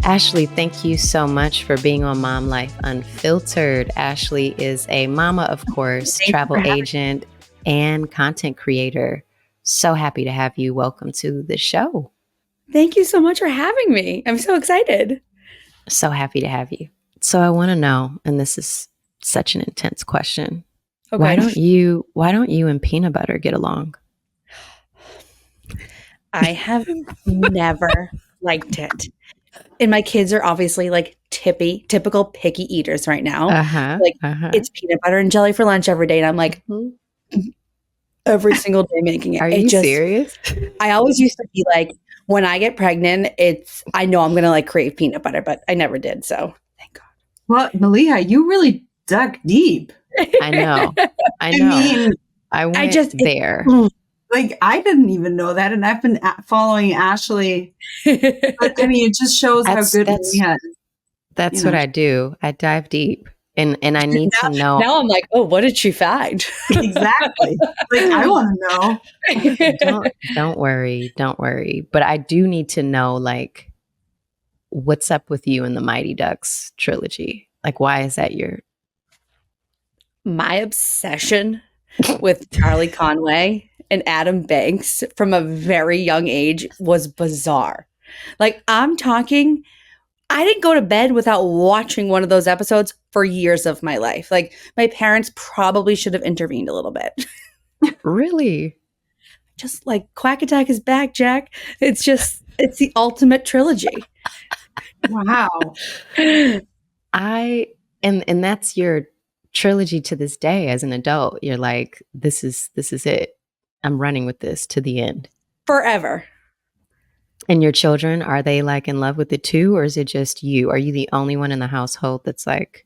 Ashley, thank you so much for being on Mom Life Unfiltered. Ashley is a mama, of course, travel agent, and content creator. So happy to have you. Welcome to the show. Thank you so much for having me. I'm so excited. So happy to have you. So I want to know, and this is such an intense question. Okay. Why don't you and peanut butter get along? I have never liked it. And my kids are obviously like typical picky eaters right now. It's peanut butter and jelly for lunch every day. And I'm like, every single day making it. Are you serious? I always used to be like, when I get pregnant, I know I'm going to like crave peanut butter, but I never did. So thank God. Well, Malia, you really dug deep. I know. I mean, I went there. Like, I didn't even know that. And I've been following Ashley. But I mean, it just shows how good Malia is. That's what I do. I dive deep. And I need to know. Now I'm like, oh, what did she find? Exactly. Like, I want to know. Don't worry. But I do need to know, like, what's up with you and the Mighty Ducks trilogy? Like, why is that my obsession with Charlie Conway and Adam Banks from a very young age was bizarre. Like, I'm talking, I didn't go to bed without watching one of those episodes for years of my life. Like, my parents probably should have intervened a little bit. Really? Just like, Quack Attack is back, Jack. It's the ultimate trilogy. Wow. And that's your trilogy to this day as an adult. You're like, this is it. I'm running with this to the end. Forever. And your children, are they like in love with it too? Or is it just you? Are you the only one in the household that's like...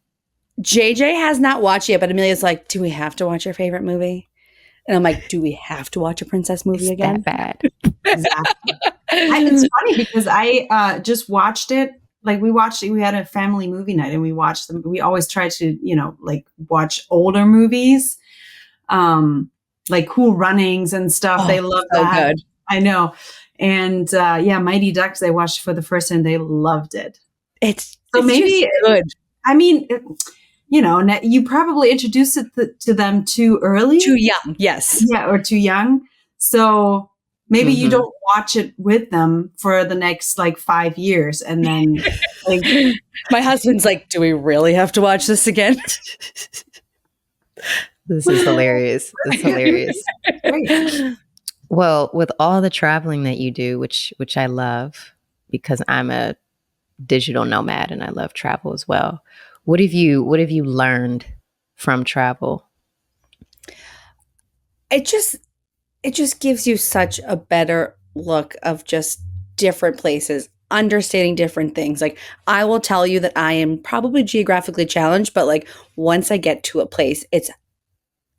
JJ has not watched yet, but Amelia's like, do we have to watch your favorite movie? And I'm like, do we have to watch a princess movie again? That bad. Exactly. It's funny because I just watched it. Like, we had a family movie night and we watched them. We always try to, like, watch older movies, like Cool Runnings and stuff. Oh, they love so that. Good. I know. And Mighty Ducks, they watched for the first time. They loved it. It's maybe good. I mean, you probably introduced it to them too early. Too young, yes. Yeah, or too young. So maybe you don't watch it with them for the next like 5 years. And then like, my husband's like, do we really have to watch this again? This is hilarious. Well, with all the traveling that you do, which I love because I'm a digital nomad and I love travel as well. What have you learned from travel? It just gives you such a better look of just different places, understanding different things. Like, I will tell you that I am probably geographically challenged, but like, once I get to a place,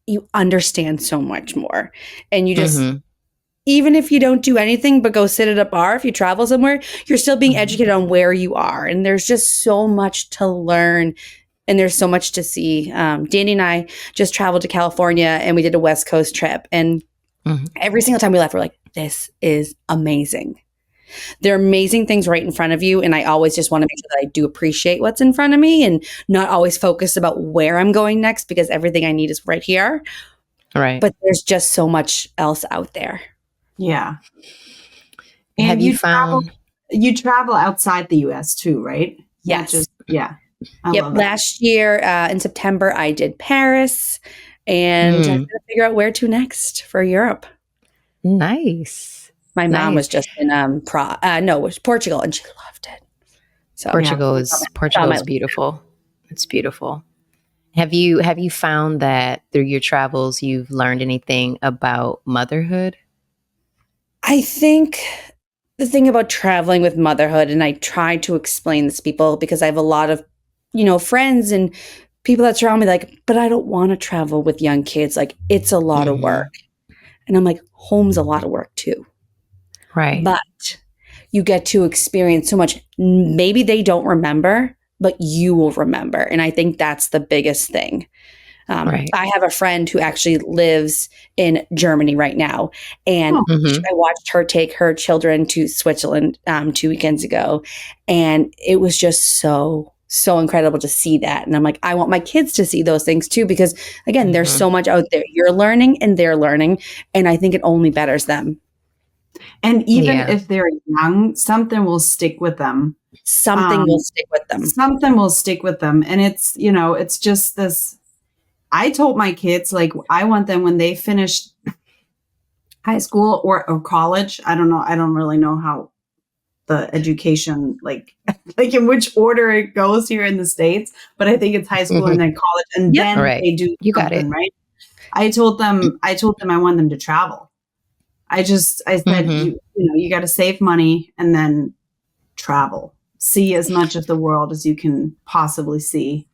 you understand so much more. And you just, even if you don't do anything but go sit at a bar, if you travel somewhere, you're still being educated on where you are. And there's just so much to learn. And there's so much to see. Danny and I just traveled to California and we did a West Coast trip. And every single time we left, we're like, this is amazing. There are amazing things right in front of you. And I always just want to make sure that I do appreciate what's in front of me and not always focus about where I'm going next because everything I need is right here. Right. But there's just so much else out there. Yeah. And have you found... You travel outside the U.S. too, right? Yes. Yeah. Last year in September, I did Paris and I'm going to figure out where to next for Europe. Nice. My mom was just in it was Portugal, and she loved it. So Portugal is beautiful. It's beautiful. Have you found that through your travels you've learned anything about motherhood? I think the thing about traveling with motherhood, and I try to explain this to people because I have a lot of, friends and people that surround me like, but I don't want to travel with young kids. Like, it's a lot of work. And I'm like, home's a lot of work too. Right. But you get to experience so much. Maybe they don't remember, but you will remember. And I think that's the biggest thing. Right. I have a friend who actually lives in Germany right now, and I watched her take her children to Switzerland 2 weekends ago, and it was just so incredible to see that. And I'm like, I want my kids to see those things too, because again, there's so much out there. You're learning and they're learning, and I think it only betters them. And even if they're young, something will stick with them. Something will stick with them. Something will stick with them. And it's, it's just this. I told my kids, like, I want them when they finish high school or college. I don't know. I don't really know how the education, like in which order it goes here in the States, but I think it's high school and then college, and then they do you got it, right? I told them I want them to travel. I said, you got to save money and then travel, see as much of the world as you can possibly see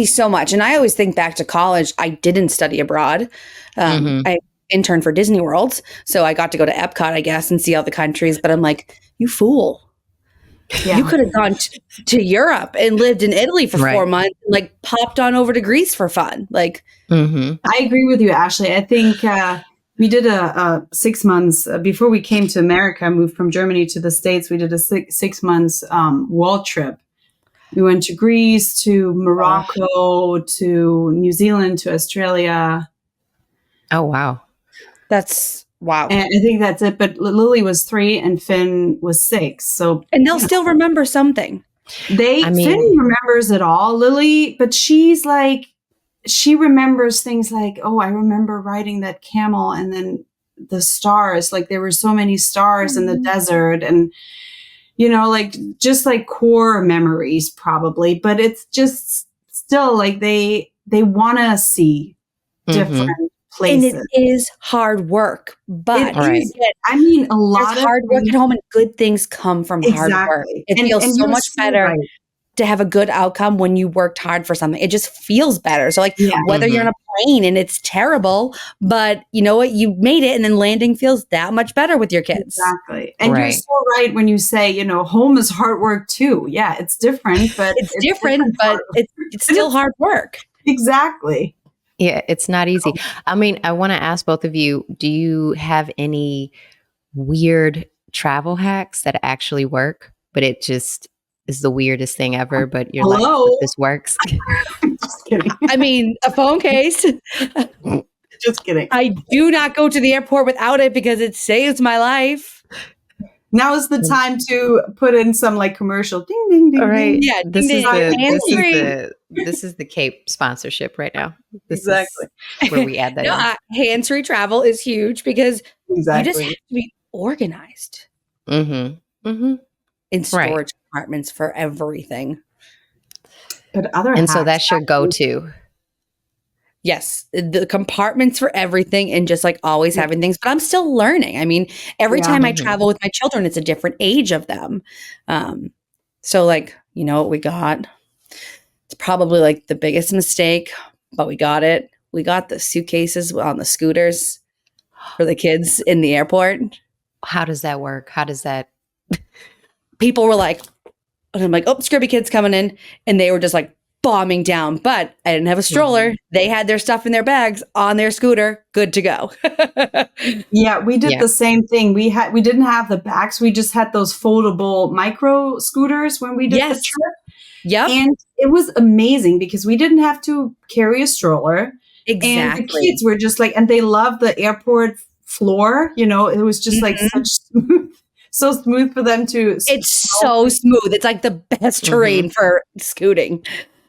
so much. And I always think back to college. I didn't study abroad. I interned for Disney World, so I got to go to Epcot, I guess, and see all the countries. But I'm like, you fool. Yeah. You could have gone to Europe and lived in Italy for 4 months, and like popped on over to Greece for fun. Like, I agree with you, Ashley. I think we did a 6 months before we came to America, moved from Germany to the States. We did a 6 months world trip. We went to Greece, to Morocco, to New Zealand, to Australia. Oh, wow. That's wow. And I think that's it. But Lily was 3 and Finn was 6. So, and they'll still remember something. Finn remembers it all, Lily, but she's like, she remembers things like, oh, I remember riding that camel and then the stars, like there were so many stars in the desert, and like just like core memories probably, but it's just still like they want to see different places. And it is hard work, but a lot of hard work at home, and good things come from hard work. It feels so much better to have a good outcome when you worked hard for something. It just feels better. So like whether you're on a plane and it's terrible, but you know what, you made it, and then landing feels that much better with your kids. Exactly. And you're so right when you say, home is hard work too. Yeah, it's different, but it's different, but it's still hard work. Exactly. Yeah, it's not easy. I mean, I want to ask both of you, do you have any weird travel hacks that actually work, but it just is the weirdest thing ever, but you're like, this works? Just kidding. I mean, a phone case. Just kidding. I do not go to the airport without it because it saves my life. Now is the time to put in some like commercial ding, ding, ding. All right. Ding. Yeah. This is the Cape sponsorship right now. This is where we add that in. Hands-free travel is huge because you just have to be organized. In storage compartments for everything. But so that's your go-to. Yes, the compartments for everything, and just like always having things. But I'm still learning. I mean, every time I travel with my children, it's a different age of them. So like, what we got? It's probably like the biggest mistake, but we got it. We got the suitcases on the scooters for the kids in the airport. How does that work? People were like, and I'm like, oh, Scribi kids coming in. And they were just like bombing down. But I didn't have a stroller. They had their stuff in their bags on their scooter. Good to go. Yeah, we did the same thing. We didn't have the bags. We just had those foldable micro scooters when we did the trip. Yeah. And it was amazing because we didn't have to carry a stroller. Exactly. And the kids were just like, and they loved the airport floor. It was just like such smooth. So smooth for them to. It's so smooth. It's like the best terrain for scooting.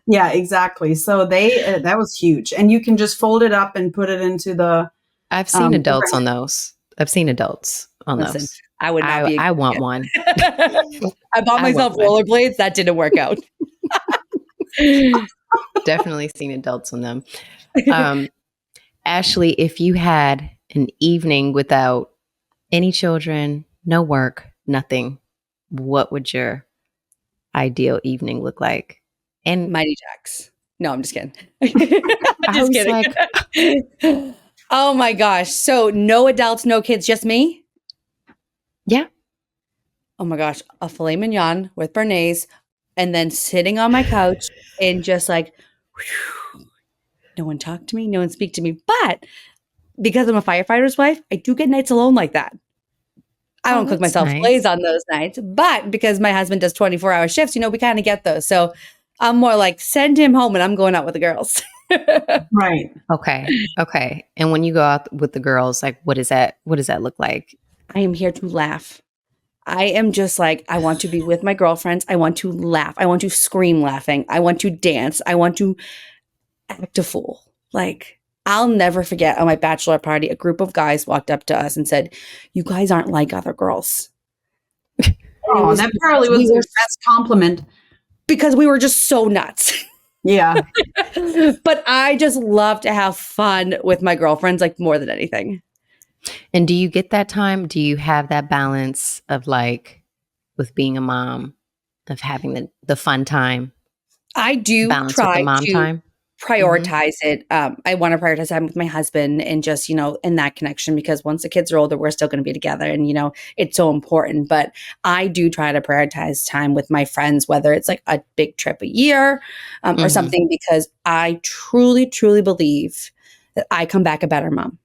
Yeah, exactly. So that was huge, and you can just fold it up and put it into the. I've seen adults on those. those. I would not be. I want one. I bought myself rollerblades. That didn't work out. Definitely seen adults on them. Ashley, if you had an evening without any children, no work, nothing, what would your ideal evening look like? And Mighty Jacks. No, I'm just kidding. Just kidding. Oh my gosh. So no adults, no kids, just me? Yeah. Oh my gosh. A filet mignon with béarnaise, and then sitting on my couch and just like no one talk to me, no one speak to me. But because I'm a firefighter's wife, I do get nights alone like that. I don't cook myself plays on those nights, but because my husband does 24-hour shifts, we kind of get those. So I'm more like, send him home and I'm going out with the girls. Right. Okay. And when you go out with the girls, like, what does that look like? I am here to laugh. I am just like, I want to be with my girlfriends. I want to laugh. I want to scream laughing. I want to dance. I want to act a fool. Like, I'll never forget on my bachelor party, a group of guys walked up to us and said, "You guys aren't like other girls." Oh, that probably was the best compliment. Because we were just so nuts. Yeah. But I just love to have fun with my girlfriends, like, more than anything. And do you get that time? Do you have that balance of, like, with being a mom, of having the fun time? I do balance try with the mom to time? prioritize it. I want to prioritize time with my husband and just, in that connection, because once the kids are older, we're still going to be together and, it's so important. But I do try to prioritize time with my friends, whether it's like a big trip a year or something, because I truly, truly believe that I come back a better mom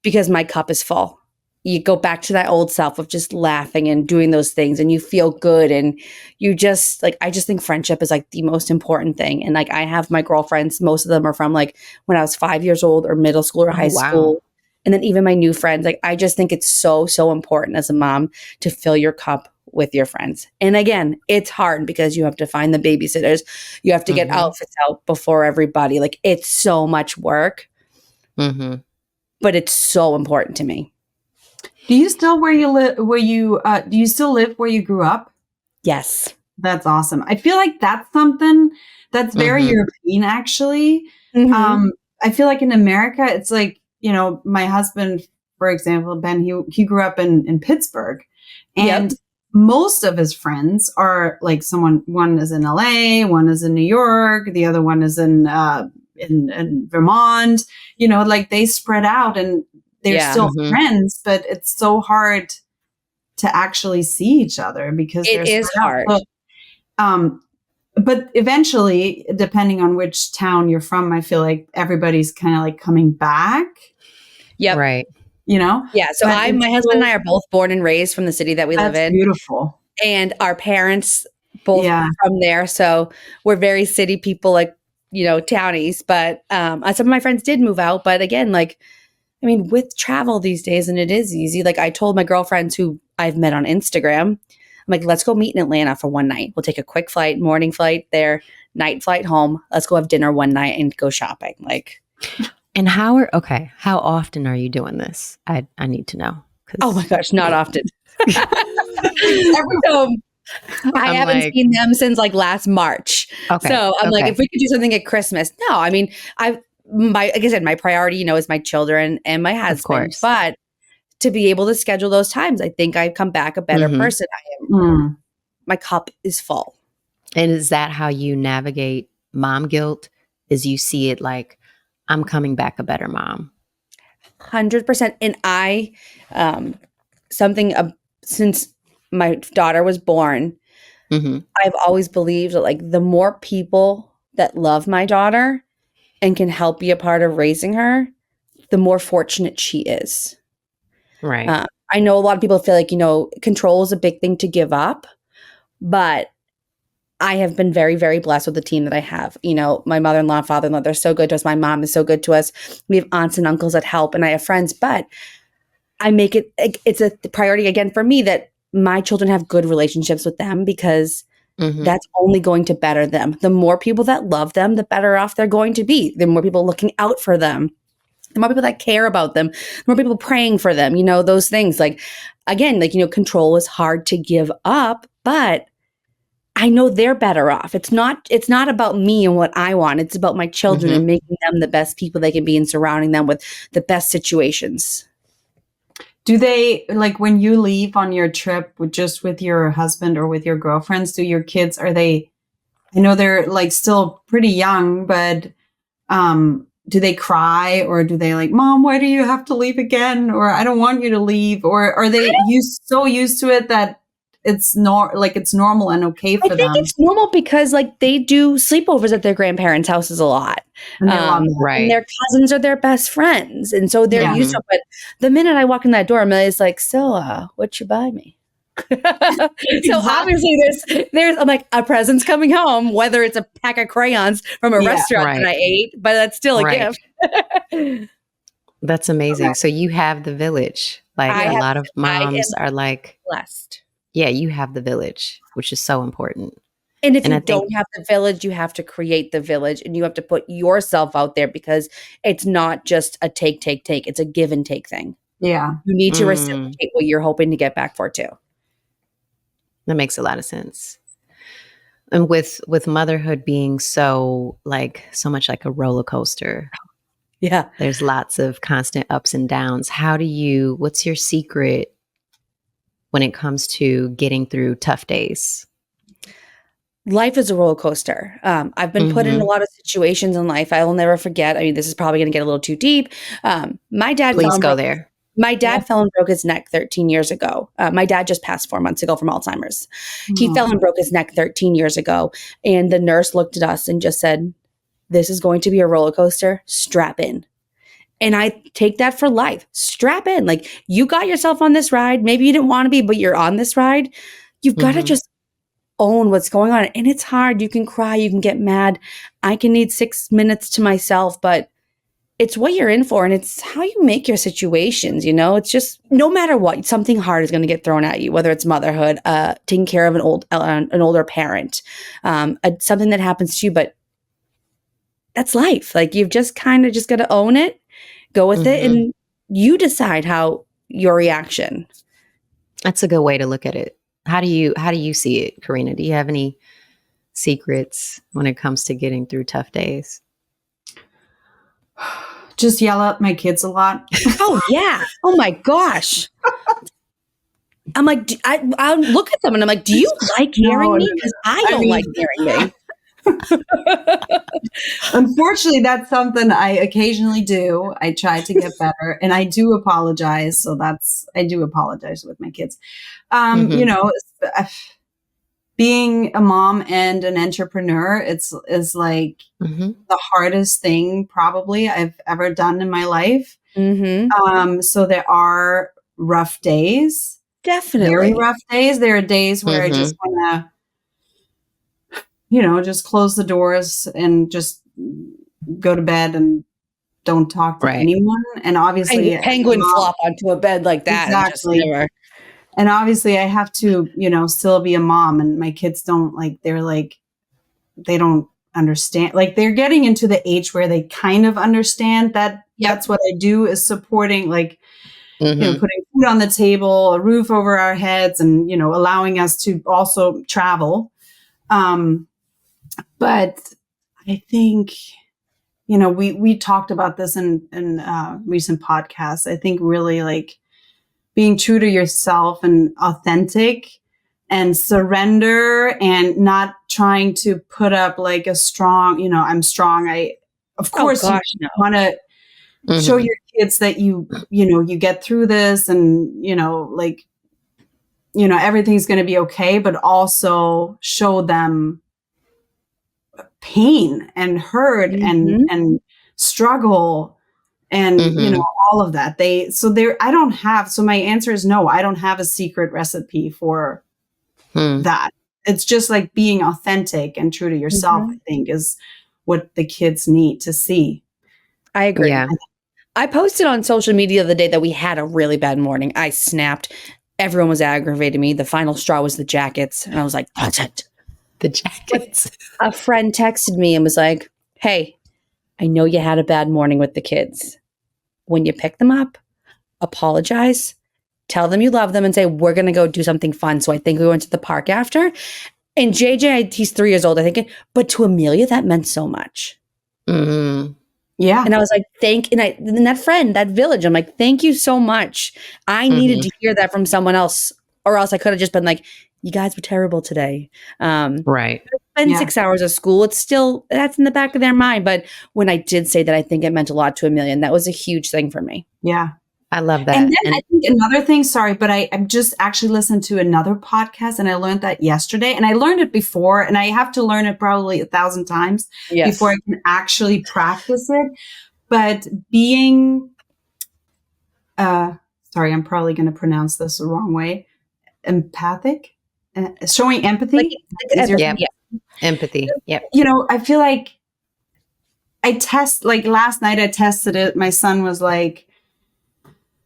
because my cup is full. You go back to that old self of just laughing and doing those things and you feel good. And you just like, I just think friendship is like the most important thing. And like, I have my girlfriends, most of them are from like when I was 5 years old or middle school or high school. And then even my new friends, like, I just think it's so, so important as a mom to fill your cup with your friends. And again, it's hard because you have to find the babysitters. You have to get outfits out before everybody. Like, it's so much work, but it's so important to me. Do you still do you still live where you grew up? Yes. That's awesome. I feel like that's something that's very European, actually. I feel like in America, it's like, my husband, for example, Ben, he grew up in Pittsburgh, and most of his friends are like one is in LA, one is in New York, the other one is in Vermont, like they spread out and they're still friends, but it's so hard to actually see each other because it is hard. But eventually, depending on which town you're from, I feel like everybody's kind of like coming back. Yep. Right. Yeah. So my husband and I are both born and raised from the city that we live in. Beautiful. And our parents both from there. So we're very city people, like, townies. But some of my friends did move out. But again, like, I mean, with travel these days, and it is easy. Like, I told my girlfriends who I've met on Instagram, I'm like, let's go meet in Atlanta for one night. We'll take a quick flight, morning flight there, night flight home. Let's go have dinner one night and go shopping. Like, and how often are you doing this? I need to know. Oh my gosh, not often. I haven't seen them since like last March. Okay. So I'm like, if we could do something at Christmas. No, I mean, like I said, my priority, is my children and my husband. Of course. But to be able to schedule those times, I think I've come back a better person. My cup is full. And is that how you navigate mom guilt? Is you see it like, I'm coming back a better mom? 100%. And since my daughter was born, I've always believed that like the more people that love my daughter and can help be a part of raising her, the more fortunate she is. Right. I know a lot of people feel like, control is a big thing to give up, but I have been very, very blessed with the team that I have. My mother-in-law, father-in-law, they're so good to us. My mom is so good to us. We have aunts and uncles that help, and I have friends, but I make it's a priority again for me that my children have good relationships with them because that's only going to better them. The more people that love them, the better off they're going to be. The more people looking out for them, the more people that care about them, the more people praying for them, those things. Like, again, like, control is hard to give up, but I know they're better off. It's not about me and what I want. It's about my children and making them the best people they can be and surrounding them with the best situations. Do they, like, when you leave on your trip with your husband or with your girlfriends, do your kids, I know they're like still pretty young, but do they cry or do they like, Mom, why do you have to leave again? Or I don't want you to leave. Or are they so used to it that it's normal and okay I for think them. it's normal because like they do sleepovers at their grandparents' houses a lot. And they love that. Right. And their cousins are their best friends. And so they're Yeah. used to it. But the minute I walk in that door, Amelia's like, so what you buy me? So obviously there's I'm like a present's coming home, whether it's a pack of crayons from a restaurant Right. that I ate, but that's still a Right. gift. That's amazing. Okay. So you have the village. Like I a have- lot of moms am are like, Blessed. yeah, you have the village, which is so important. And if And you I think- don't have the village, you have to create the village and you have to put yourself out there because it's not just a take. It's a give and take thing. Yeah. You need to reciprocate what you're hoping to get back for too. That makes a lot of sense. And with motherhood being so much like a roller coaster, Yeah. there's lots of constant ups and downs. What's your secret when it comes to getting through tough days? Life is a roller coaster. I've been put in a lot of situations in life I will never forget. I mean, this is probably going to get a little too deep. My dad Please go there. My dad fell and broke his neck 13 years ago. My dad just passed 4 months ago from Alzheimer's. He fell and broke his neck 13 years ago. And the nurse looked at us and just said, this is going to be a roller coaster. Strap in. And I take that for life. Strap in. Like you got yourself on this ride. Maybe you didn't want to be, but you're on this ride. You've got to just own what's going on. And it's hard. You can cry. You can get mad. I can need 6 minutes to myself, but it's what you're in for and it's how you make your situations, you know? It's just no matter what, something hard is going to get thrown at you, whether it's motherhood, taking care of an older parent, something that happens to you, but that's life. Like you've just kind of just got to own it, go with it, and you decide how your reaction. That's a good way to look at it. How do you see it, Karina? Do you have any secrets when it comes to getting through tough days? Just yell at my kids a lot. Oh yeah. Oh my gosh. I'm like, I look at them and I'm like, do you like hearing me? Because I don't like hearing me. Unfortunately, that's something I occasionally do. I try to get better and I do apologize. So I do apologize with my kids. You know, being a mom and an entrepreneur, is like the hardest thing probably I've ever done in my life. So there are rough days. Definitely. Very rough days. There are days where I just want to, just close the doors and just go to bed and don't talk to anyone. And obviously penguin flop onto a bed like that. Exactly. And obviously I have to, still be a mom, and my kids don't they don't understand. Like they're getting into the age where they kind of understand that that's what I do is supporting, putting food on the table, a roof over our heads, and, allowing us to also travel. But I think, we talked about this in recent podcasts. I think really being true to yourself and authentic and surrender and not trying to put up a strong, I'm strong. Of course, you want to show your kids that you get through this and, everything's going to be okay, but also show them pain and hurt and struggle and, all of that. So my answer is no, I don't have a secret recipe for that. It's just being authentic and true to yourself, I think, is what the kids need to see. I agree. Yeah. I posted on social media the day that we had a really bad morning. I snapped. Everyone was aggravating me. The final straw was the jackets. And I was like, that's it. The jackets. A friend texted me and was like, hey, I know you had a bad morning with the kids. When you pick them up, apologize, tell them you love them, and say, we're going to go do something fun. So I think we went to the park after. And JJ, he's 3 years old, I think. But to Amelia, that meant so much. Yeah. And I was like, and that friend, that village, I'm like, thank you so much. I needed to hear that from someone else, or else I could have just been like, you guys were terrible today. Right. It's been 6 hours of school. It's still, that's in the back of their mind. But when I did say that, I think it meant a lot to Amelia. And that was a huge thing for me. Yeah. I love And that. then I think another thing, sorry, but I'm just actually listened to another podcast and I learned that yesterday, and I learned it before, and I have to learn it probably 1,000 times before I can actually practice it. But being, sorry, I'm probably going to pronounce this the wrong way. Empathic, showing empathy. Yep. Empathy. Yep. You know, I feel like like last night I tested it. My son was like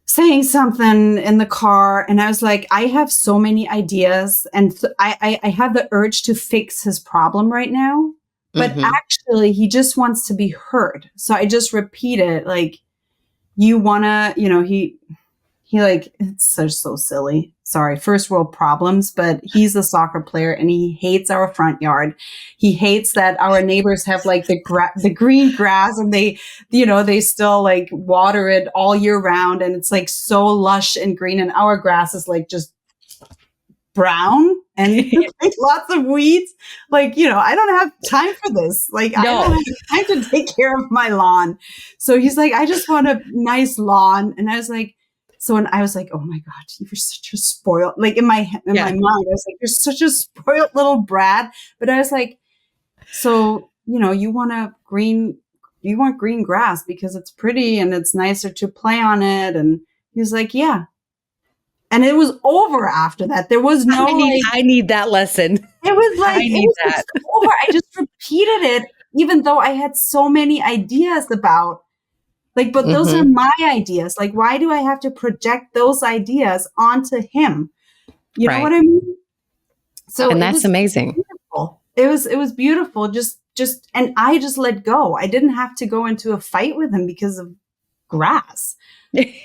saying something in the car, and I was like, I have so many ideas, and I have the urge to fix his problem right now. But actually, he just wants to be heard. So I just repeated, like, you want to, you know, he like, it's so silly. Sorry, first world problems, but he's a soccer player and he hates our front yard. He hates that our neighbors have like the green grass, and they, you know, they still like water it all year round, and it's like so lush and green, and our grass is like just brown and like lots of weeds. Like, you know, I don't have time for this. Like, I don't have time to take care of my lawn. So he's like, I just want a nice lawn. And I was like, and I was like, oh my God, you're such a spoiled, like in my mind, I was like, you're such a spoiled little brat. But I was like, so, you know, you want green grass because it's pretty and it's nicer to play on it. And he was like, yeah. And it was over after that. There was no, I need that lesson. It was like, just over. I just repeated it, even though I had so many ideas about, like, but those are my ideas. Like, why do I have to project those ideas onto him? You know what I mean? So, and that's amazing. Beautiful. It was beautiful. And I just let go. I didn't have to go into a fight with him because of grass.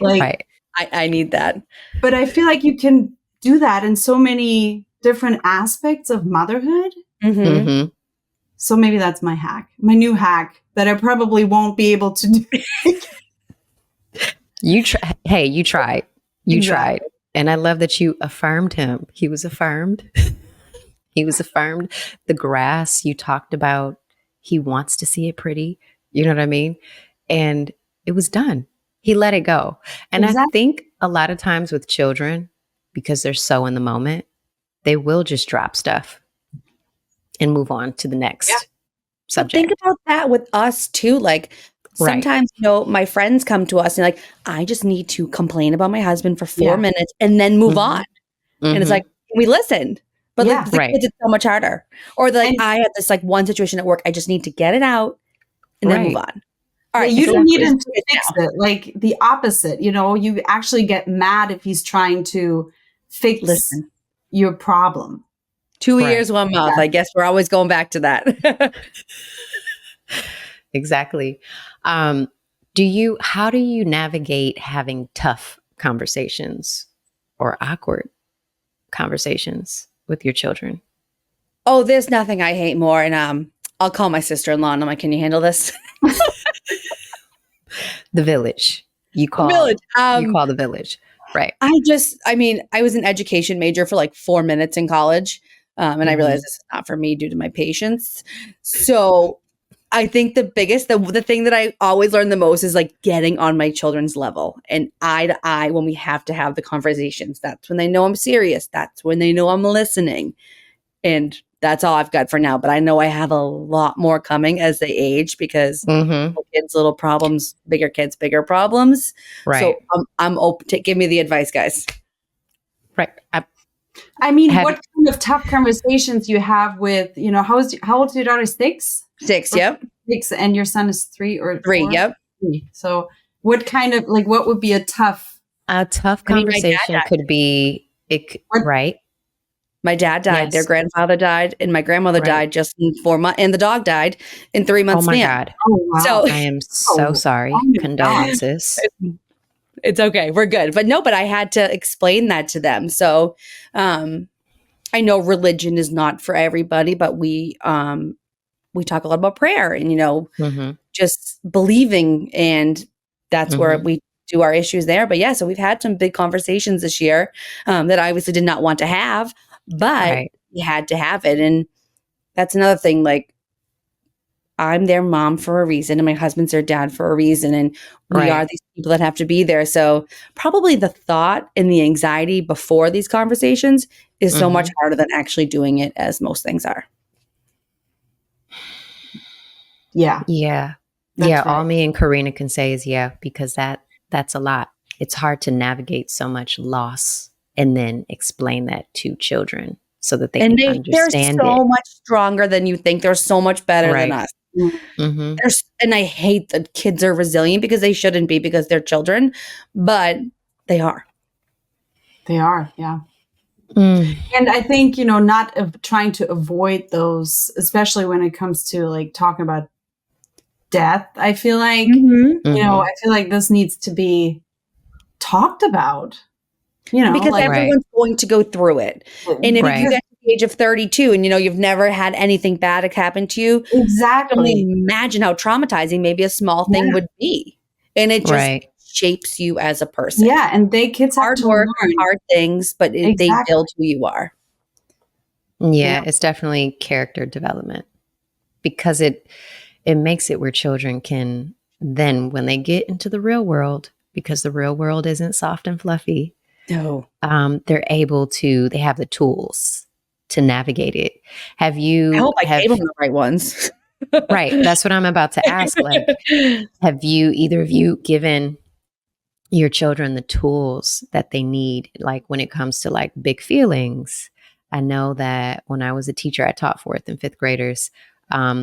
Like, I need that. But I feel like you can do that in so many different aspects of motherhood. So maybe that's my new hack that I probably won't be able to do. You tried. You tried. And I love that you affirmed him. He was affirmed. He was affirmed. The grass you talked about, he wants to see it pretty. You know what I mean? And it was done. He let it go. And I think a lot of times with children, because they're so in the moment, they will just drop stuff and move on to the next subject. Think about that with us too. Like sometimes, you know, my friends come to us and like, I just need to complain about my husband for 4 minutes and then move on. And it's like, we listened, but like, the kids, it's so much harder. Or like, I had this like one situation at work. I just need to get it out and then move on. All right, you don't need him to fix it. Like the opposite, you know, you actually get mad if he's trying to fix your problem. 2 years, 1 month. I guess we're always going back to that. Exactly. How do you navigate having tough conversations or awkward conversations with your children? Oh, there's nothing I hate more. And I'll call my sister-in-law and I'm like, can you handle this? The village. You call the village. Right. I was an education major for like 4 minutes in college. And I realized this is not for me due to my patience. So I think the thing that I always learn the most is like getting on my children's level and eye to eye when we have to have the conversations. That's when they know I'm serious. That's when they know I'm listening. And that's all I've got for now. But I know I have a lot more coming as they age because little kids, little problems, bigger kids, bigger problems. Right. So I'm open to give me the advice, guys. Right. I mean, what kind of tough conversations you have with, you know, how old is your daughter? 6? 6, yep. 6, and your son is 3 or 3, 4? Yep. 3. So what kind of, like, what would be a tough conversation could be, right? My dad died, their grandfather died, and my grandmother died just in 4 months, and the dog died in 3 months. Oh my God. Oh, wow. So I am so sorry. Condolences. It's okay. We're good. But I had to explain that to them. So I know religion is not for everybody, but we talk a lot about prayer and, you know, just believing. And that's where we do our issues there. But yeah, so we've had some big conversations this year that I obviously did not want to have, but we had to have it. And that's another thing. Like, I'm their mom for a reason and my husband's their dad for a reason. And we are these people that have to be there. So probably the thought and the anxiety before these conversations is so much harder than actually doing it, as most things are. Yeah. Yeah. That's yeah. right. All me and Karina can say is because that's a lot. It's hard to navigate so much loss and then explain that to children so that they And can they're understand so it. much stronger than you think. They're so much better than us. Mm-hmm. And I hate that kids are resilient, because they shouldn't be, because they're children, but they are. They are, yeah. Mm. And I think, not trying to avoid those, especially when it comes to like talking about death. I feel like, I feel like this needs to be talked about, because like, everyone's going to go through it. And if you get to the age of 32 and, you've never had anything bad happen to you, exactly. only imagine how traumatizing maybe a small thing would be. And it just shapes you as a person. Yeah. And kids have to work, learn hard things, but they build who you are. Yeah, it's definitely character development, because it makes it where children can then, when they get into the real world, because the real world isn't soft and fluffy, No. They're able to, they have the tools to navigate it. Have you? I hope I gave them the right ones. Right. That's what I'm about to ask. Like, have either of you given your children the tools that they need, like when it comes to like big feelings? I know that when I was a teacher, I taught 4th and 5th graders.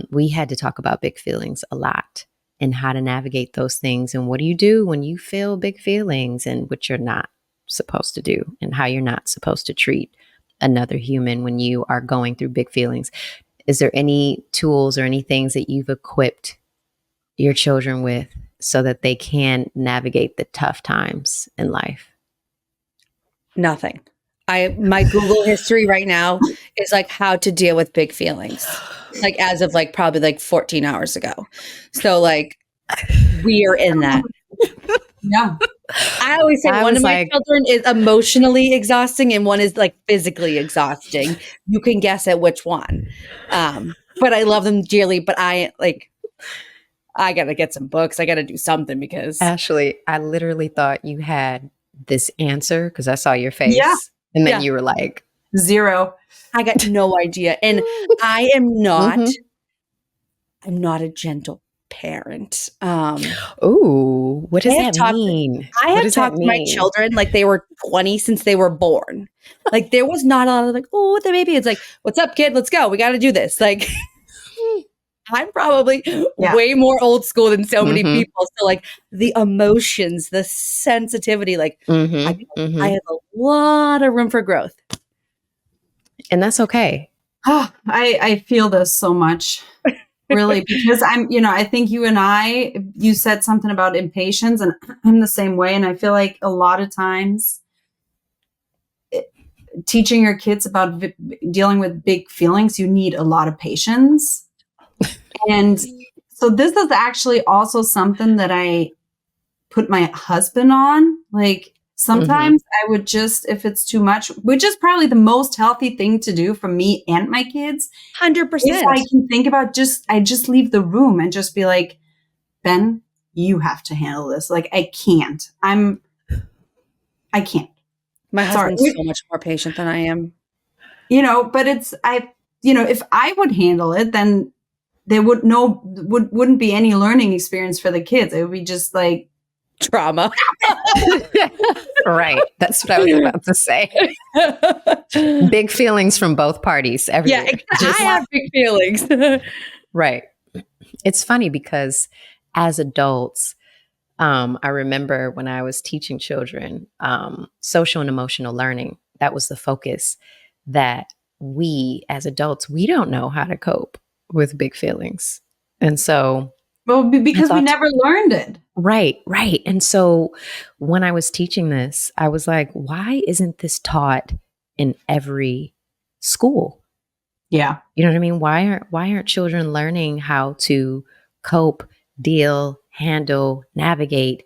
We had to talk about big feelings a lot and how to navigate those things. And what do you do when you feel big feelings, and what you're not supposed to do, and how you're not supposed to treat another human when you are going through big feelings. Is there any tools or any things that you've equipped your children with so that they can navigate the tough times in life? Nothing. My Google history right now is like how to deal with big feelings, like as of like probably like 14 hours ago. So like we are in that. Yeah. I always say one of my children is emotionally exhausting and one is like physically exhausting. You can guess at which one. But I love them dearly, but I got to get some books. I got to do something, because Ashley, I literally thought you had this answer because I saw your face. Yeah. And then you were like, 0. I got no idea. And I am not, I'm not a gentle parent. Ooh, what does that mean? I have talked to my children like they were 20 since they were born. Like there was not a lot of like, oh, the baby. It's like, what's up, kid? Let's go. We got to do this. Like I'm probably way more old school than so many people. So like the emotions, the sensitivity, like I have a lot of room for growth. And that's okay. Oh, I feel this so much, really, because I think you said something about impatience, and I'm the same way. And I feel like a lot of times teaching your kids about dealing with big feelings, you need a lot of patience. And so this is actually also something that I put my husband on. Like sometimes I would just, if it's too much, which is probably the most healthy thing to do for me and my kids. 100%. If I can think about I just leave the room and just be like, Ben, you have to handle this. Like I can't. I can't. My husband's so much more patient than I am. But if I would handle it, then there wouldn't be any learning experience for the kids. It would be just like trauma. Right. That's what I was about to say. Big feelings from both parties. Everywhere. Yeah, I have big feelings. Right. It's funny because as adults, I remember when I was teaching children social and emotional learning, that was the focus, that we as adults, we don't know how to cope with big feelings. And so, well, because we never learned it. Right. And so when I was teaching this, I was like, why isn't this taught in every school? Yeah. You know what I mean? Why aren't children learning how to cope, deal, handle, navigate,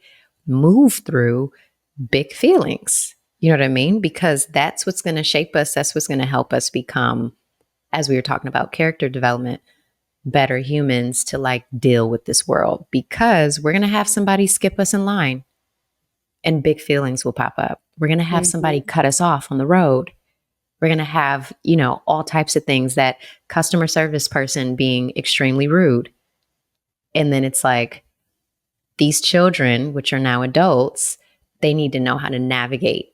move through big feelings? You know what I mean? Because that's what's going to shape us. That's what's going to help us become, as we were talking about character development, better humans to like deal with this world, because we're going to have somebody skip us in line. and big feelings will pop up. We're going to have somebody cut us off on the road. We're going to have, all types of things, that customer service person being extremely rude. And then it's like, these children, which are now adults, they need to know how to navigate.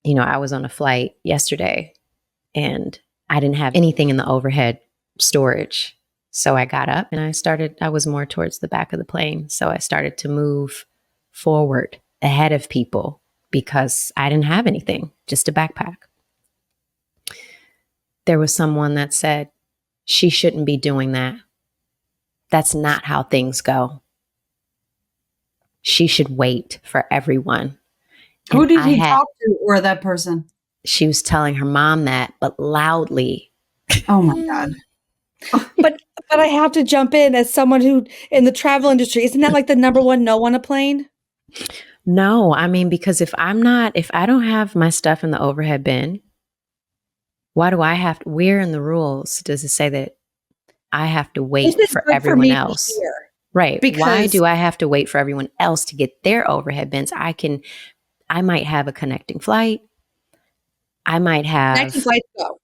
I was on a flight yesterday and I didn't have anything in the overhead storage. So I got up and I was more towards the back of the plane. So I started to move forward ahead of people because I didn't have anything, just a backpack. There was someone that said, she shouldn't be doing that. That's not how things go. She should wait for everyone. Who did he talk to, or that person? She was telling her mom that, but loudly. Oh my God. But I have to jump in as someone who in the travel industry, isn't that like the number one no on a plane? No, I mean, because if I don't have my stuff in the overhead bin, why do I have to, where in the rules does it say that I have to wait for everyone else? Right. Because why do I have to wait for everyone else to get their overhead bins? I might have a connecting flight. I might have connecting flights go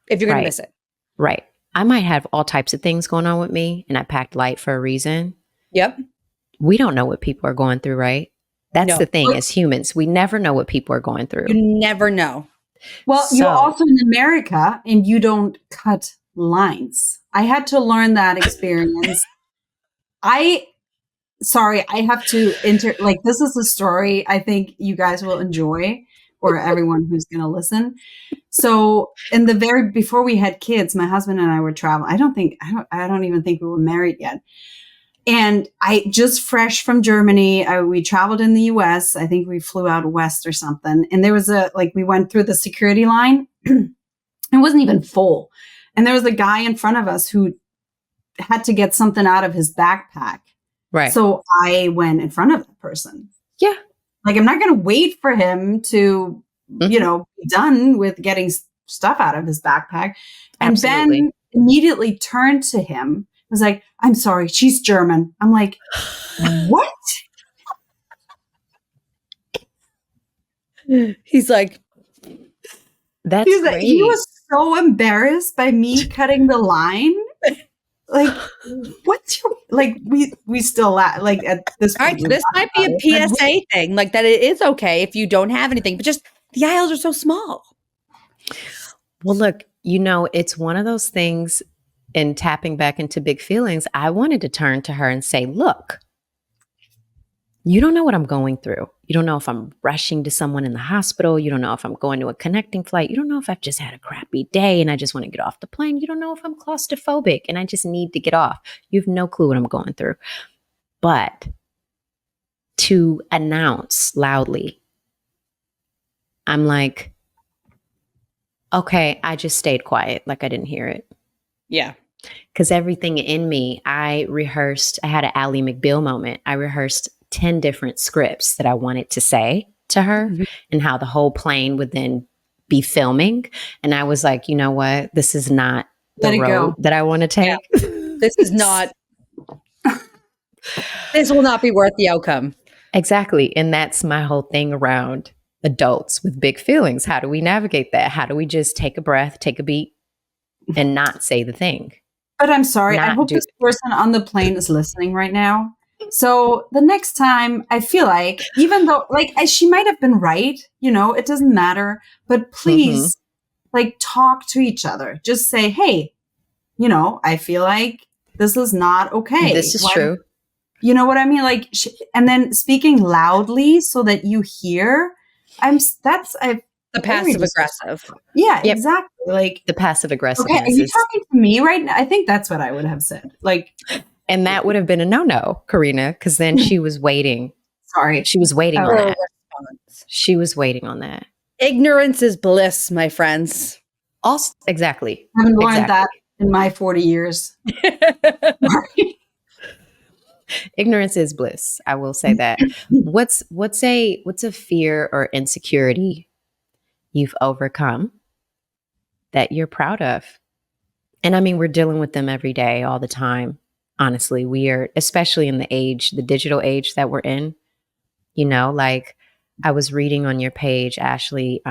if you're going to miss it. Right. I might have all types of things going on with me, and I packed light for a reason. Yep. We don't know what people are going through, right? That's the thing. As humans, we never know what people are going through. You never know. Well, you're also in America and you don't cut lines. I had to learn that experience. I have to this is a story I think you guys will enjoy, or everyone who's going to listen. So before we had kids, my husband and I were traveling. I don't even think we were married yet. And I just fresh from Germany, we traveled in the US. I think we flew out west or something. And there was we went through the security line. It wasn't even full. And there was a guy in front of us who had to get something out of his backpack. Right. So I went in front of that person. Yeah. I'm not going to wait for him to, be done with getting stuff out of his backpack. And Absolutely. Ben immediately turned to him, was like, I'm sorry, she's German. I'm like, what? He's like, that's great. He was so embarrassed by me cutting the line. What's your, we still laugh, at this point. All right, so this might be a PSA thing, that it is okay if you don't have anything, but just the aisles are so small. Well, look, it's one of those things, in tapping back into big feelings, I wanted to turn to her and say, look, you don't know what I'm going through. You don't know if I'm rushing to someone in the hospital. You don't know if I'm going to a connecting flight. You don't know if I've just had a crappy day and I just want to get off the plane. You don't know if I'm claustrophobic and I just need to get off. You have no clue what I'm going through. But to announce loudly, I'm like, okay, I just stayed quiet, like I didn't hear it. Yeah. Because everything in me, I had an Ally McBeal moment. I rehearsed 10 different scripts that I wanted to say to her, and how the whole plane would then be filming. And I was like, you know what? This is not the road that I want to take. Yeah. This is not, this will not be worth the outcome. Exactly. And that's my whole thing around adults with big feelings. How do we navigate that? How do we just take a breath, take a beat, and not say the thing? But I'm sorry. I hope this person on the plane is listening right now. So the next time, I feel like, even though she might have been right, it doesn't matter, but please talk to each other. Just say, hey, I feel like this is not okay. This is true. You know what I mean? And then speaking loudly so that you hear. The passive aggressive. Yeah, yep. Exactly. The passive aggressive. Okay, are you talking to me right now? I think that's what I would have said. And that would have been a no-no, Karina, because then she was waiting. Sorry. She was waiting on that. She was waiting on that. Ignorance is bliss, my friends. Also, exactly. I haven't learned that in my 40 years. Ignorance is bliss. I will say that. What's a fear or insecurity you've overcome that you're proud of? And I mean, we're dealing with them every day, all the time. Honestly, we are, especially in the digital age that we're in, I was reading on your page, Ashley.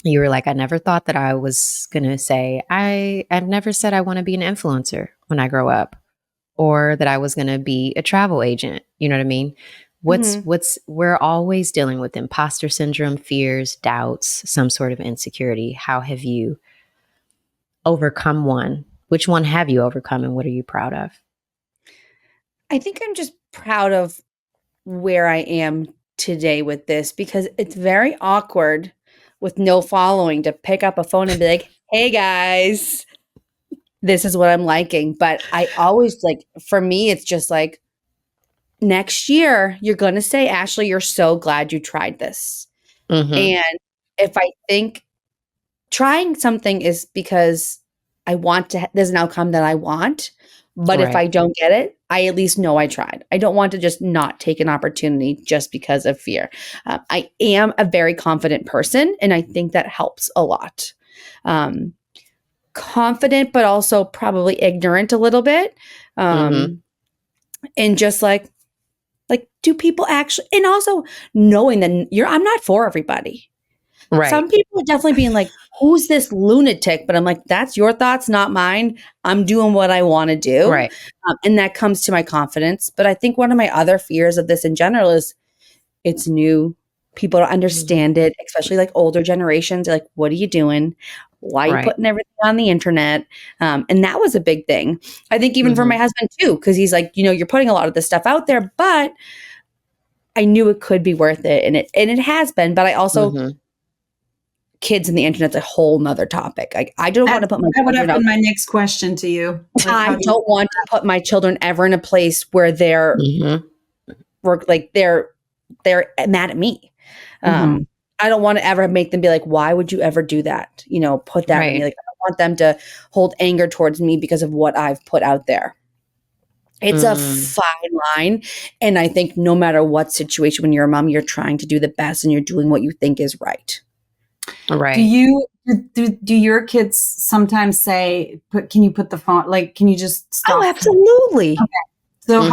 You were like, I never thought that I was going to say, I've never said I want to be an influencer when I grow up, or that I was going to be a travel agent. You know what I mean? We're always dealing with imposter syndrome, fears, doubts, some sort of insecurity. How have you overcome one? Which one have you overcome, and what are you proud of? I think I'm just proud of where I am today with this, because it's very awkward with no following to pick up a phone and be like, hey guys, this is what I'm liking. But I always like, for me, it's just like, next year, you're going to say, Ashley, you're so glad you tried this. And if I think trying something is because I want to, there's an outcome that I want. But if I don't get it, I at least know I tried. I don't want to just not take an opportunity just because of fear. I am a very confident person, and I think that helps a lot. Confident, but also probably ignorant a little bit. And just like, do people actually, and also knowing that I'm not for everybody. Right. Some people are definitely being like, who's this lunatic? But I'm like, that's your thoughts, not mine. I'm doing what I want to do. Right. And that comes to my confidence. But I think one of my other fears of this in general is it's new. People don't understand it, especially like older generations. They're like, what are you doing? Why are you putting everything on the internet? And that was a big thing. I think even for my husband too, because he's like, you're putting a lot of this stuff out there, but I knew it could be worth it. And it has been, but I also, kids and the internet's a whole nother topic. I don't want to put my that would have been my next question to you. Like, I don't want to put my children ever in a place where they're they're mad at me. I don't want to ever make them be like, why would you ever do that? Put that on me. Like, I don't want them to hold anger towards me because of what I've put out there. It's a fine line. And I think no matter what situation, when you're a mom, you're trying to do the best and you're doing what you think is right. Right. Do your kids sometimes say, can you put the phone, like, can you just stop? Oh, absolutely. Okay. So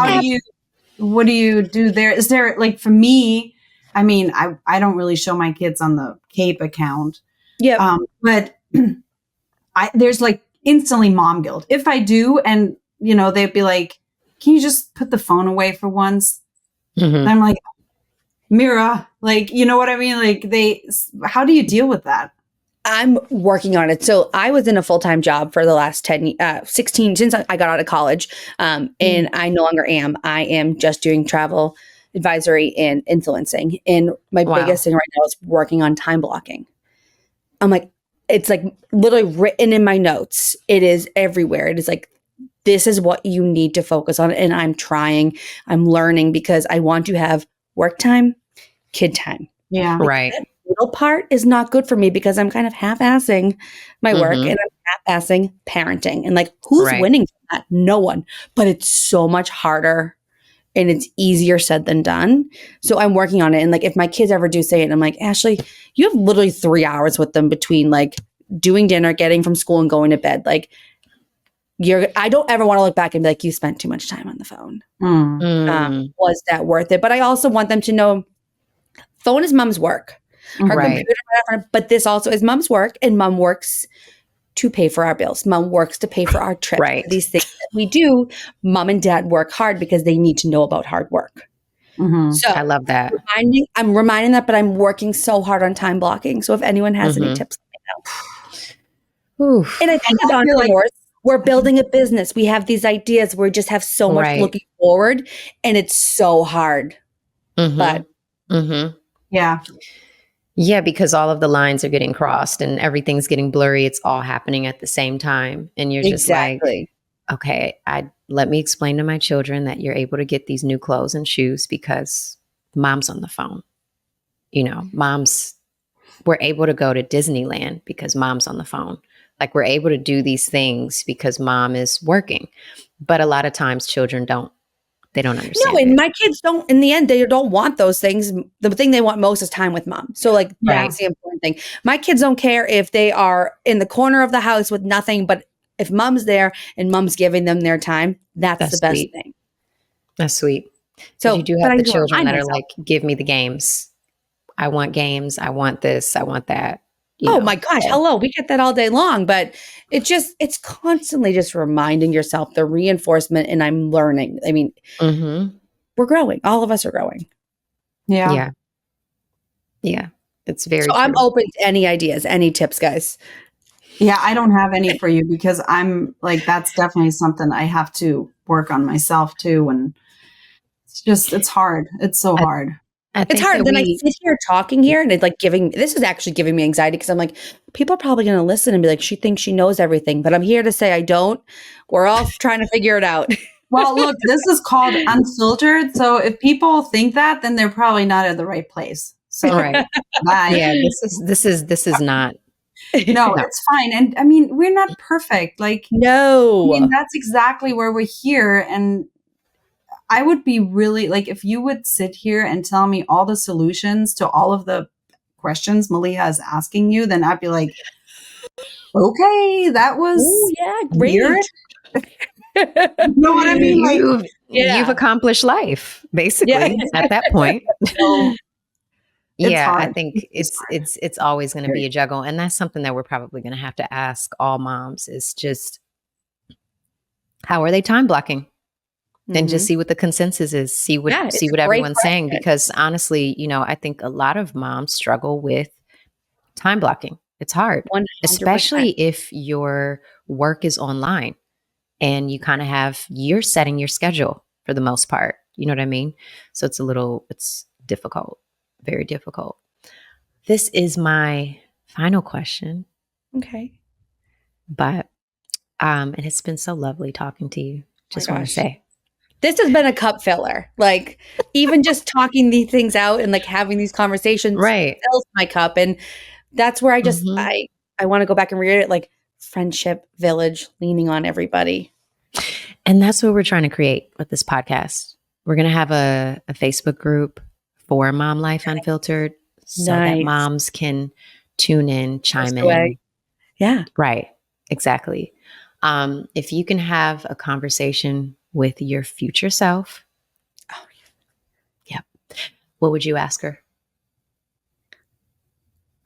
what do you do there? Is there, like, for me, I mean, I don't really show my kids on the Cape account. Yeah. But there's like instantly mom guilt. If I do, and they'd be like, can you just put the phone away for once? And I'm like, Mira, like, you know what I mean? Like, how do you deal with that? I'm working on it. So I was in a full-time job for the last 16, since I got out of college. And I no longer am. I am just doing travel advisory and influencing. And my biggest thing right now is working on time blocking. I'm like, it's like literally written in my notes. It is everywhere. It is like, this is what you need to focus on. And I'm learning, because I want to have work time, kid time. Yeah. Right. That middle part is not good for me, because I'm kind of half-assing my work and I'm half-assing parenting. And like, who's winning from that? No one. But it's so much harder and it's easier said than done. So I'm working on it. And like, if my kids ever do say it, I'm like, Ashley, you have literally 3 hours with them between like doing dinner, getting from school, and going to bed. Like, I don't ever want to look back and be like, you spent too much time on the phone. Was that worth it? But I also want them to know phone is mom's work. Her computer, whatever, but this also is mom's work, and mom works to pay for our bills. Mom works to pay for our trips. These things that we do, mom and dad work hard because they need to know about hard work. So I love that. I'm reminding that, but I'm working so hard on time blocking. So if anyone has any tips, let me know. And I think as entrepreneurs, we're building a business. We have these ideas. We just have so much looking forward, and it's so hard. But yeah, because all of the lines are getting crossed and everything's getting blurry. It's all happening at the same time, and you're just like, okay, let me explain to my children that you're able to get these new clothes and shoes because mom's on the phone. We're able to go to Disneyland because mom's on the phone. Like, we're able to do these things because mom is working. But a lot of times children don't understand. No, and my kids don't, in the end, they don't want those things. The thing they want most is time with mom. So like, that's the important thing. My kids don't care if they are in the corner of the house with nothing, but if mom's there and mom's giving them their time, that's the best thing. That's sweet. So you do have the children that are like, give me the games. I want games. I want this. I want that. Oh my gosh. Hello. We get that all day long, but it's constantly just reminding yourself the reinforcement, and I'm learning. I mean, we're growing. All of us are growing. Yeah. It's very So true. I'm open to any ideas, any tips, guys. Yeah, I don't have any for you because I'm like, that's definitely something I have to work on myself too. And it's hard. It's so hard. It's hard. Then I sit here talking here and it's like this is actually giving me anxiety because I'm like, people are probably going to listen and be like, she thinks she knows everything, but I'm here to say I don't. We're all trying to figure it out. Well, look, this is called Unfiltered. So if people think that, then they're probably not at the right place. So right. Bye. Yeah, this is not. No, it's fine. And I mean, we're not perfect. Like, no, I mean, that's exactly where we're here. And I would be really like, if you would sit here and tell me all the solutions to all of the questions Malia is asking you, then I'd be like, okay, that was great. Weird. You know what I mean? Like, you've accomplished life basically at that point. I think it's always going to be a juggle, and that's something that we're probably going to have to ask all moms is just how are they time blocking, and just see what the consensus is, see what everyone's saying, because honestly, I think a lot of moms struggle with time blocking. It's hard, 100%. Especially if your work is online and you kind of you're setting your schedule for the most part. You know what I mean? So it's difficult. Very difficult. This is my final question. Okay. But and it's been so lovely talking to you. Just want to say. This has been a cup filler. Like even just talking these things out and like having these conversations fills my cup. And that's where I just I want to go back and read it, like friendship, village, leaning on everybody. And that's what we're trying to create with this podcast. We're going to have a Facebook group for Mom Life Unfiltered so that moms can tune in, chime in. Yeah. Right. Exactly. If you can have a conversation with your future self. Oh, yeah. What would you ask her?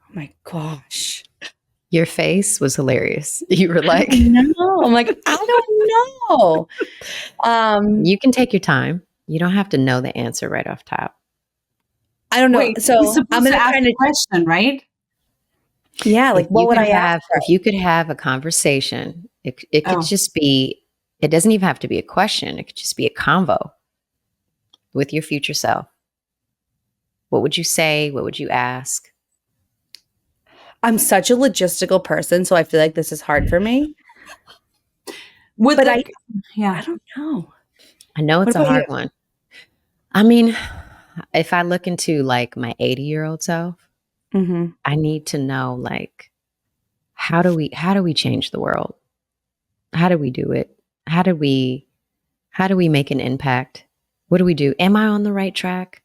Oh my gosh. Your face was hilarious. You were like, no. I'm like, I don't know. You can take your time. You don't have to know the answer right off top. I don't know. Wait, so I'm going to ask a question, right? Yeah. Like what would I ask her? If you could have a conversation, it could just be, it doesn't even have to be a question. It could just be a convo with your future self. What would you say? What would you ask? I'm such a logistical person, so I feel like this is hard for me. I don't know. I know it's a hard one. I mean, if I look into like my 80-year-old self, I need to know like how do we change the world? How do we do it? How do we make an impact? What do we do? Am I on the right track?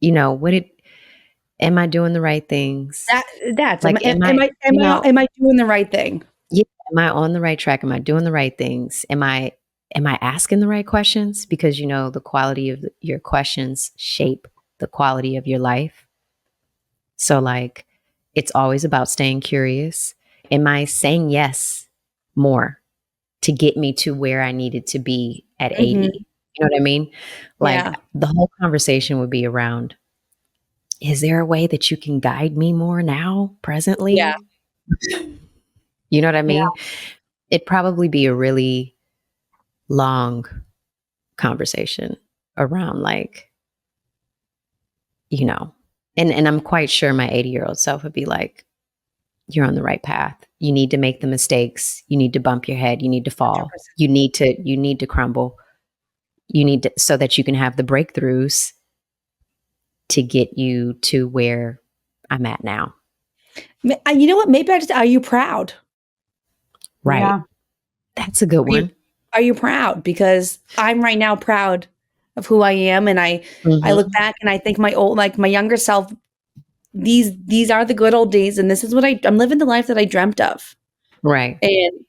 Am I doing the right things? That's like, am I doing the right thing? Yeah. Am I on the right track? Am I doing the right things? Am I asking the right questions? Because the quality of your questions shape the quality of your life. So like, it's always about staying curious. Am I saying yes more to get me to where I needed to be at 80? You know what I mean? Like the whole conversation would be around, is there a way that you can guide me more now, presently? Yeah. You know what I mean? Yeah. It'd probably be a really long conversation around like, and I'm quite sure my 80-year-old self would be like, you're on the right path. You need to make the mistakes. You need to bump your head. You need to fall. 100%. You need to crumble. You need to, so that you can have the breakthroughs to get you to where I'm at now. You know what? Maybe are you proud? Right. Yeah. That's a good one. Are you proud? Because I'm right now proud of who I am. And I look back and I think my younger self, these are the good old days. And this is what I'm living the life that I dreamt of. Right. And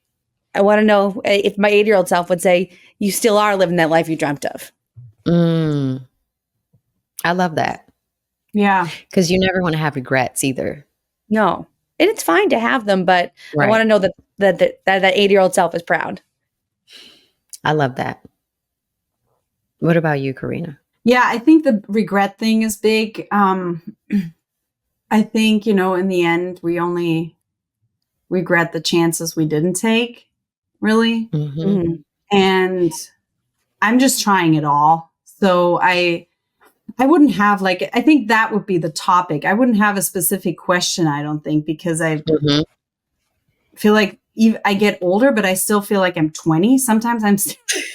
I want to know if my 80-year-old self would say, you still are living that life you dreamt of. I love that. Yeah. Because you never want to have regrets either. No. And it's fine to have them, but Right. I want to know that 80-year-old self is proud. I love that. What about you, Karina? Yeah, I think the regret thing is big. I think, in the end, we only regret the chances we didn't take, really. Mm-hmm. Mm-hmm. And I'm just trying it all. So I wouldn't have I think that would be the topic. I wouldn't have a specific question, I don't think, because I feel like I get older, but I still feel like I'm 20. Sometimes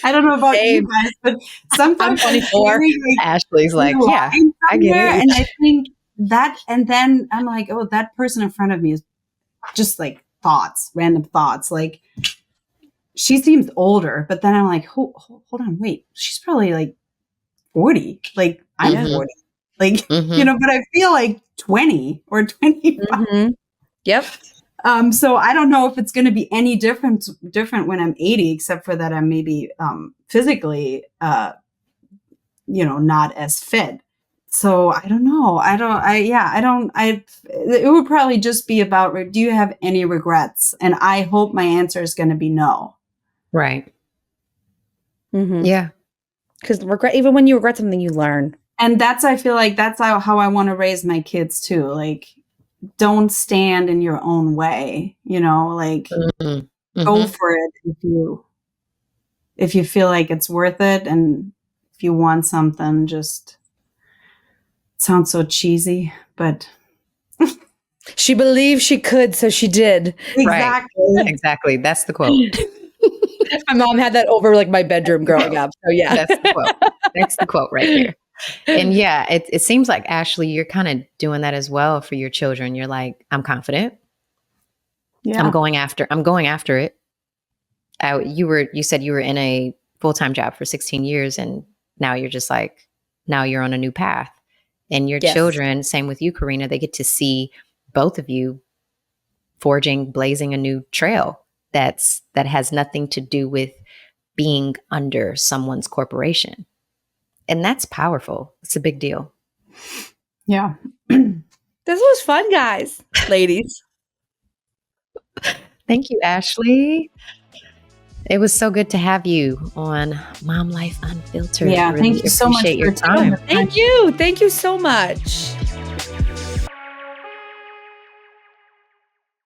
I don't know about you guys, but sometimes I'm 24. Ashley's like, yeah, I get it. And I think that, and then I'm like, oh, that person in front of me is just like random thoughts. Like, she seems older, but then I'm like, hold on, wait, she's probably like 40. Like, I'm 40. Like, but I feel like 20 or 25. Mm-hmm. Yep. So I don't know if it's going to be any different when I'm 80, except for that I'm maybe physically, not as fit. So I don't know. It would probably just be about, do you have any regrets? And I hope my answer is going to be no. Right. Mm-hmm. Yeah. Because even when you regret something, you learn. And I feel like that's how I want to raise my kids too. Like, don't stand in your own way, go for it if you feel like it's worth it. And if you want something, just, it sounds so cheesy, but she believed she could, so she did. Exactly. Right. Exactly. That's the quote. My mom had that over my bedroom growing up. So yeah. That's the quote. That's the quote right there. And yeah, it seems like, Ashley, you're kind of doing that as well for your children. You're like, I'm confident. Yeah. I'm going after it. You said you were in a full-time job for 16 years and now you're just like, now you're on a new path. And your children, same with you, Karina, they get to see both of you blazing a new trail that has nothing to do with being under someone's corporation. And that's powerful. It's a big deal. Yeah. This was fun, guys, ladies. Thank you, Ashley. It was so good to have you on Mom Life Unfiltered. Yeah, really thank you so much for your time. Thank you. Thank you so much.